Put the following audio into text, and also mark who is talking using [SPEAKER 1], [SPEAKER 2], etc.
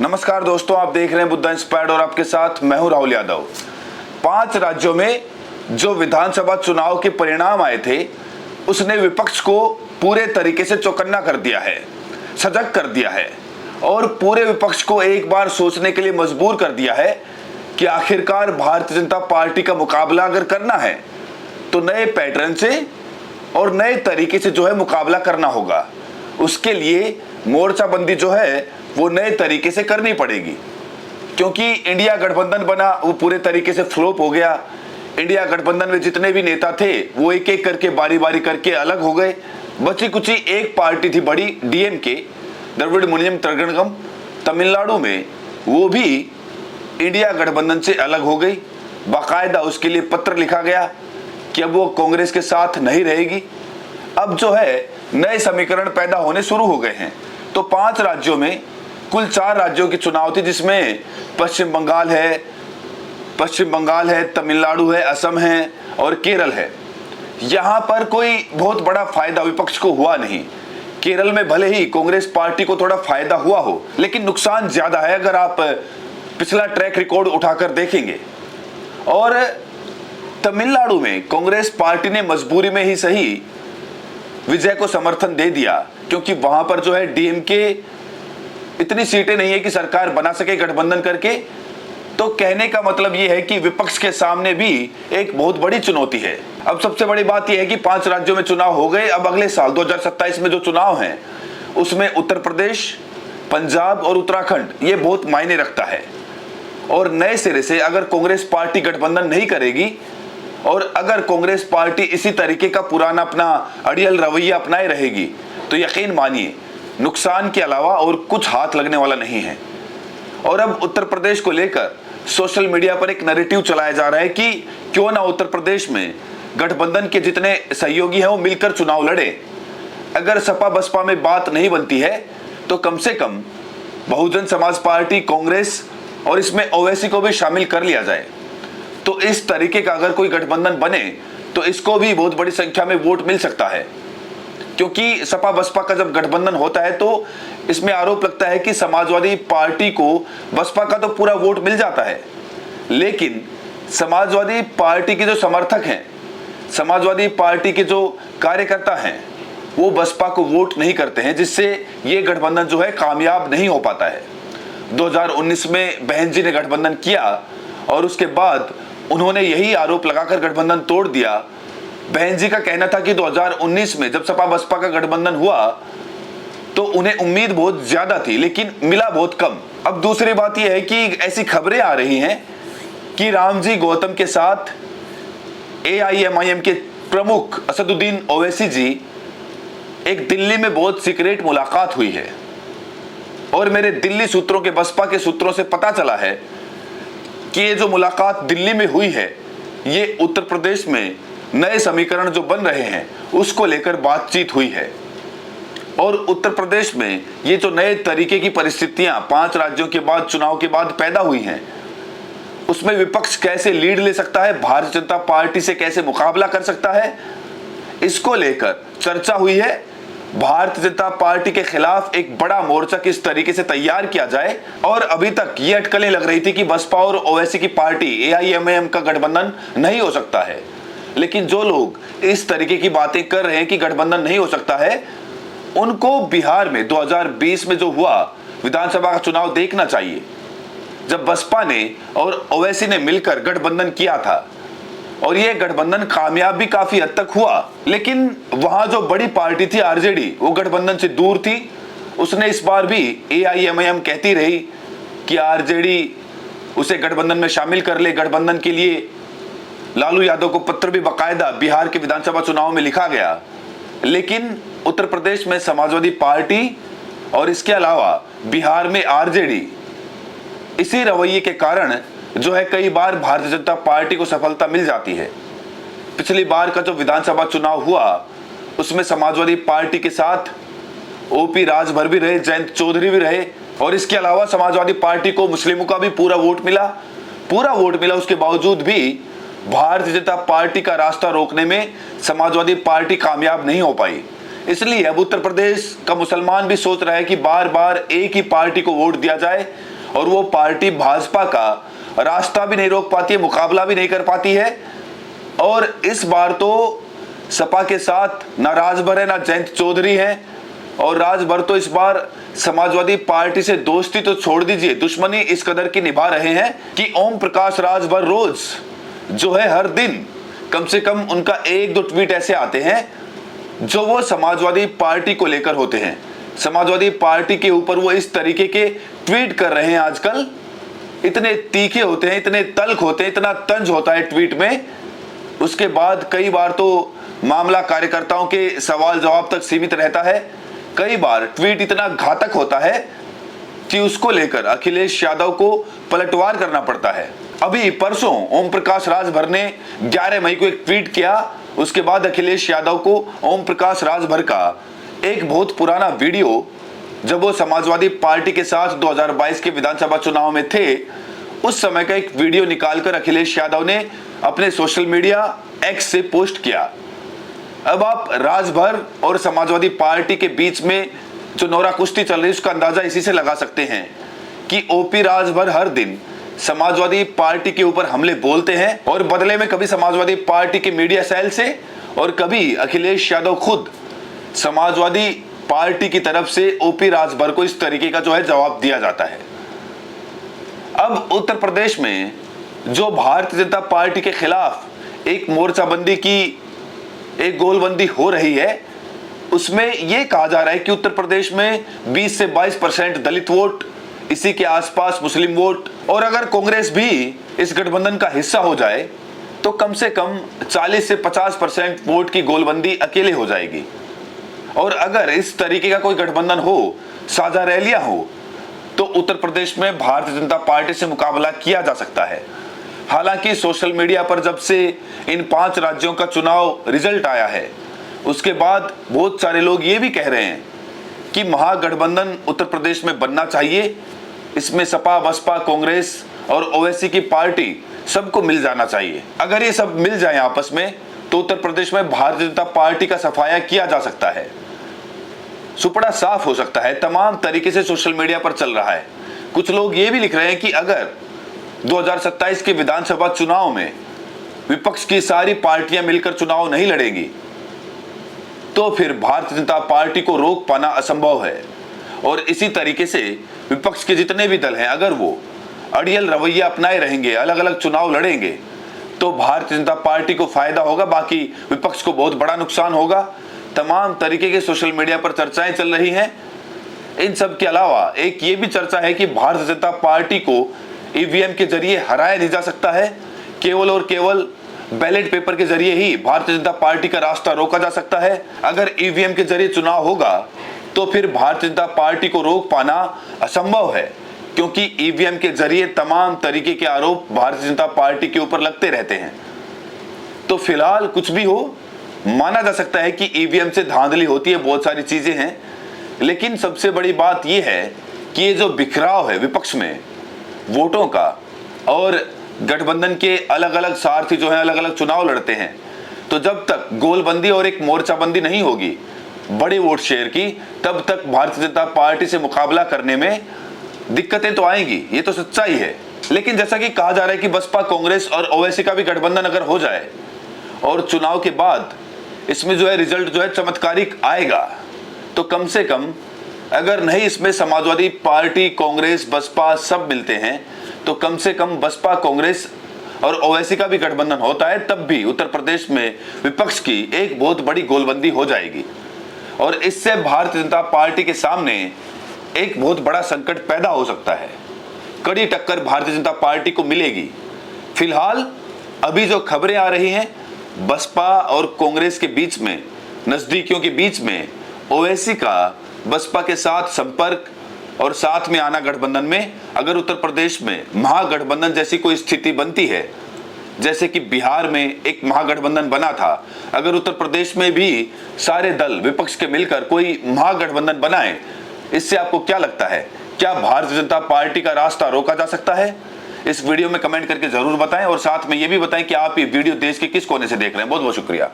[SPEAKER 1] नमस्कार दोस्तों, आप देख रहे हैं बुद्धा इंस्पायर्ड और आपके साथ मैं हूं राहुल यादव। 5 राज्यों में जो विधानसभा चुनाव के परिणाम आए थे उसने विपक्ष को पूरे तरीके से चौकन्ना कर दिया है, सजग कर दिया है और पूरे विपक्ष को एक बार सोचने के लिए मजबूर कर दिया है कि आखिरकार भारतीय जनता पार्टी का मुकाबला अगर करना है तो नए पैटर्न से और नए तरीके से जो है मुकाबला करना होगा। उसके लिए मोर्चाबंदी जो है वो नए तरीके से करनी पड़ेगी, क्योंकि इंडिया गठबंधन बना वो पूरे तरीके से फ्लॉप हो गया। इंडिया गठबंधन में जितने भी नेता थे वो एक एक करके बारी बारी करके अलग हो गए। बची कुची एक पार्टी थी बड़ी, डीएमके, द्रविड़ मुनेत्र कळगम, तमिलनाडु में वो भी इंडिया गठबंधन से अलग हो गई। बाकायदा उसके लिए पत्र लिखा गया कि अब वो कांग्रेस के साथ नहीं रहेगी। अब जो है नए समीकरण पैदा होने शुरू हो गए हैं। तो 5 राज्यों में कुल 4 राज्यों की चुनाव थी, जिसमें पश्चिम बंगाल है, तमिलनाडु है, असम है और केरल है। यहां पर कोई बहुत बड़ा फायदा विपक्ष को हुआ नहीं। केरल में भले ही कांग्रेस पार्टी को थोड़ा फायदा हुआ हो, लेकिन नुकसान ज्यादा है अगर आप पिछला ट्रैक रिकॉर्ड उठाकर देखेंगे। और तमिलनाडु में कांग्रेस पार्टी ने मजबूरी में ही सही विजय को समर्थन दे दिया, क्योंकि वहां पर जो है डीएमके इतनी सीटें नहीं है कि सरकार बना सके गठबंधन करके। तो कहने का मतलब यह है कि विपक्ष के सामने भी एक बहुत बड़ी चुनौती है। अब सबसे बड़ी बात यह है कि 5 राज्यों में चुनाव हो गए। अब अगले साल 2027 में जो चुनाव हैं उसमें उत्तर प्रदेश, पंजाब और उत्तराखंड ये बहुत मायने रखता है। और नए सिरे से अगर कांग्रेस पार्टी गठबंधन नहीं करेगी और अगर कांग्रेस पार्टी इसी तरीके का पुराना अपना अड़ियल रवैया अपनाए रहेगी तो यकीन मानिए नुकसान के अलावा और कुछ हाथ लगने वाला नहीं है। और अब उत्तर प्रदेश को लेकर सोशल मीडिया पर एक नैरेटिव चलाया जा रहा है कि क्यों ना उत्तर प्रदेश में गठबंधन के जितने सहयोगी हैं वो मिलकर चुनाव लड़े। अगर सपा बसपा में बात नहीं बनती है तो कम से कम बहुजन समाज पार्टी, कांग्रेस और इसमें ओवैसी को भी शामिल कर लिया जाए। तो इस तरीके का अगर कोई गठबंधन बने तो इसको भी बहुत बड़ी संख्या में वोट मिल सकता है, क्योंकि सपा बसपा का जब गठबंधन होता है तो इसमें आरोप लगता है कि समाजवादी पार्टी को बसपा का तो पूरा वोट मिल जाता है, लेकिन समाजवादी पार्टी के जो समर्थक हैं, समाजवादी पार्टी के जो कार्यकर्ता हैं वो बसपा को वोट नहीं करते हैं, जिससे ये गठबंधन जो है कामयाब नहीं हो पाता है। 2019 में बहन जी ने गठबंधन किया और उसके बाद उन्होंने यही आरोप लगाकर गठबंधन तोड़ दिया। बहन जी का कहना था कि 2019 में जब सपा बसपा का गठबंधन हुआ तो उन्हें उम्मीद बहुत ज्यादा थी, लेकिन मिला बहुत कम। अब दूसरी बात यह है कि ऐसी खबरें आ रही हैं कि रामजी गौतम के साथ एआईएमआईएम के प्रमुख असदुद्दीन ओवैसी जी एक दिल्ली में बहुत सीक्रेट मुलाकात हुई है। और मेरे दिल्ली सूत्रों के, बसपा के सूत्रों से पता चला है कि ये जो मुलाकात दिल्ली में हुई है ये उत्तर प्रदेश में नए समीकरण जो बन रहे हैं उसको लेकर बातचीत हुई है। और उत्तर प्रदेश में ये जो नए तरीके की परिस्थितियां 5 राज्यों के बाद, चुनाव के बाद पैदा हुई हैं, उसमें विपक्ष कैसे लीड ले सकता है, भारतीय जनता पार्टी से कैसे मुकाबला कर सकता है, इसको लेकर चर्चा हुई है। भारतीय जनता पार्टी के खिलाफ एक बड़ा मोर्चा किस तरीके से तैयार किया जाए। और अभी तक ये अटकलें लग रही थी कि बसपा और ओवैसी की पार्टी एआईएमआईएम का गठबंधन नहीं हो सकता है, लेकिन जो लोग इस तरीके की बातें कर रहे हैं कि गठबंधन नहीं हो सकता है, उनको बिहार में 2020 में जो हुआ विधानसभा का चुनाव देखना चाहिए, जब बसपा ने और ओवैसी ने मिलकर गठबंधन किया था और यह गठबंधन कामयाब भी काफी हद तक हुआ। लेकिन वहां जो बड़ी पार्टी थी आरजेडी, वो गठबंधन से दूर थी। उसने इस बार भी एआईएमआईएम कहती रही कि आरजेडी उसे गठबंधन में शामिल कर ले। गठबंधन के लिए लालू यादव को पत्र भी बाकायदा बिहार के विधानसभा चुनाव में लिखा गया। लेकिन उत्तर प्रदेश में समाजवादी पार्टी और इसके अलावा बिहार में आरजेडी, इसी रवैये के कारण जो है कई बार भारतीय जनता पार्टी को सफलता मिल जाती है। पिछली बार का जो विधानसभा चुनाव हुआ उसमें समाजवादी पार्टी के साथ ओपी राजभर भी रहे, जयंत चौधरी भी रहे और इसके अलावा समाजवादी पार्टी को मुस्लिमों का भी पूरा वोट मिला। उसके बावजूद भी भारतीय जनता पार्टी का रास्ता रोकने में समाजवादी पार्टी कामयाब नहीं हो पाई। इसलिए अब उत्तर प्रदेश का मुसलमान भी सोच रहा है कि बार बार एक ही पार्टी को वोट दिया जाए और वो पार्टी भाजपा का रास्ता भी नहीं रोक पाती है, मुकाबला भी नहीं कर पाती है। और इस बार तो सपा के साथ ना राजभर है ना जयंत चौधरी है, और राजभर तो इस बार समाजवादी पार्टी से दोस्ती तो छोड़ दीजिए, दुश्मनी इस कदर की निभा रहे हैं कि ओम प्रकाश राजभर रोज जो है हर दिन कम से कम उनका 1-2 ट्वीट ऐसे आते हैं जो वो समाजवादी पार्टी को लेकर होते हैं। समाजवादी पार्टी के ऊपर वो इस तरीके के ट्वीट कर रहे हैं आजकल, इतने तीखे होते हैं, इतने तल्ख होते हैं, इतना तंज होता है ट्वीट में। उसके बाद कई बार तो मामला कार्यकर्ताओं के सवाल जवाब तक सीमित रहता है। कई बार ट्वीट इतना घातक होता है कि उसको लेकर अखिलेश यादव को पलटवार करना पड़ता है। अभी परसों ओम प्रकाश राजभर ने 11 मई को एक ट्वीट किया, उसके बाद अखिलेश यादव को ओम प्रकाश राजभर का एक बहुत पुराना वीडियो, जब वो समाजवादी पार्टी के साथ 2022 के विधानसभा चुनाव में थे, उस समय का एक वीडियो निकालकर अखिलेश यादव ने अपने सोशल मीडिया एक्स से पोस्ट किया। अब आप राजभर और समाजवादी पार्टी के बीच में जो नोरा कुश्ती चल रही है उसका अंदाजा इसी से लगा सकते हैं कि ओपी राजभर हर दिन समाजवादी पार्टी के ऊपर हमले बोलते हैं, और बदले में कभी समाजवादी पार्टी के मीडिया सेल से और कभी अखिलेश यादव खुद समाजवादी पार्टी की तरफ से ओपी राजभर को इस तरीके का जो है जवाब दिया जाता है। अब उत्तर प्रदेश में जो भारतीय जनता पार्टी के खिलाफ एक मोर्चाबंदी की एक गोलबंदी हो रही है, उसमें यह कहा जा रहा है कि उत्तर प्रदेश में 20 से 22% दलित वोट, इसी के आसपास मुस्लिम वोट, और अगर कांग्रेस भी इस गठबंधन का हिस्सा हो जाए तो कम से कम 40 से 50% वोट की गोलबंदी अकेले हो जाएगी। और अगर इस तरीके का कोई गठबंधन हो, साझा रैलियां हो, तो उत्तर प्रदेश में भारतीय जनता पार्टी से मुकाबला किया जा सकता है। हालांकि सोशल मीडिया पर जब से इन 5 राज्यों का चुनाव रिजल्ट आया है, उसके बाद बहुत सारे लोग ये भी कह रहे हैं कि महागठबंधन उत्तर प्रदेश में बनना चाहिए, इसमें सपा, बसपा, कांग्रेस और ओवैसी की पार्टी सबको मिल जाना चाहिए। अगर ये सब मिल जाए आपस में तो उत्तर प्रदेश में भारतीय जनता पार्टी का सफाया किया जा सकता है, सुपड़ा साफ हो सकता है। तमाम तरीके से सोशल मीडिया पर चल रहा है। कुछ लोग ये भी लिख रहे हैं कि अगर 2027 के विधानसभा चुनाव में विपक्ष की सारी पार्टियां मिलकर चुनाव नहीं लड़ेंगी तो फिर भारतीय जनता पार्टी को रोक पाना असंभव है। और इसी तरीके से विपक्ष के जितने भी दल हैं, अगर वो अड़ियल रवैया अपनाए रहेंगे, अलग अलग चुनाव लड़ेंगे, तो भारतीय जनता पार्टी को फायदा होगा, बाकी विपक्ष को बहुत बड़ा नुकसान होगा। तमाम तरीके के सोशल मीडिया पर चर्चाएं चल रही हैं। इन सब के अलावा एक ये भी चर्चा है कि भारतीय जनता पार्टी को ईवीएम के जरिए हराया नहीं जा सकता है, केवल और केवल बैलेट पेपर के जरिए ही भारतीय जनता पार्टी का रास्ता रोका जा सकता है। अगर ईवीएम के जरिए चुनाव होगा तो फिर भारतीय जनता पार्टी को रोक पाना असंभव है, क्योंकि ईवीएम के जरिए तमाम तरीके के आरोप भारतीय जनता पार्टी के ऊपर लगते रहते हैं। तो फिलहाल कुछ भी हो, माना जा सकता है कि ईवीएम से धांधली होती है, बहुत सारी चीजें हैं, लेकिन सबसे बड़ी बात यह है कि ये जो बिखराव है विपक्ष में वोटों का, और गठबंधन के अलग अलग सारथी जो हैं अलग अलग चुनाव लड़ते हैं, तो जब तक गोलबंदी और एक मोर्चाबंदी नहीं होगी बड़े वोट शेयर की, तब तक भारतीय जनता पार्टी से मुकाबला करने में दिक्कतें तो आएंगी, ये तो सच्चाई है। लेकिन जैसा कि कहा जा रहा है कि बसपा, कांग्रेस और ओवैसी का भी गठबंधन अगर हो जाए और चुनाव के बाद इसमें जो है रिजल्ट जो है चमत्कारिक आएगा, तो कम से कम अगर नहीं इसमें समाजवादी पार्टी, कांग्रेस, बसपा सब मिलते हैं, तो कम से कम बसपा, कांग्रेस और ओवैसी का भी गठबंधन होता है, तब भी उत्तर प्रदेश में विपक्ष की एक बहुत बड़ी गोलबंदी हो जाएगी। और इससे भारतीय जनता पार्टी के सामने एक बहुत बड़ा संकट पैदा हो सकता है। कड़ी टक्कर भारतीय जनता पार्टी को मिलेगी। फिलहाल अभी जो खबरें आ रही हैं बसपा और कांग्रेस के बीच में, नजदीकियों के बीच में, ओवैसी का बसपा के साथ संपर्क और साथ में आना गठबंधन में, अगर उत्तर प्रदेश में महागठबंधन जैसी कोई स्थिति बनती है, जैसे कि बिहार में एक महागठबंधन बना था, अगर उत्तर प्रदेश में भी सारे दल विपक्ष के मिलकर कोई महागठबंधन बनाए, इससे आपको क्या लगता है, क्या भारतीय जनता पार्टी का रास्ता रोका जा सकता है? इस वीडियो में कमेंट करके जरूर बताएं, और साथ में ये भी बताएं कि आप ये वीडियो देश के किस कोने से देख रहे हैं। बहुत बहुत शुक्रिया।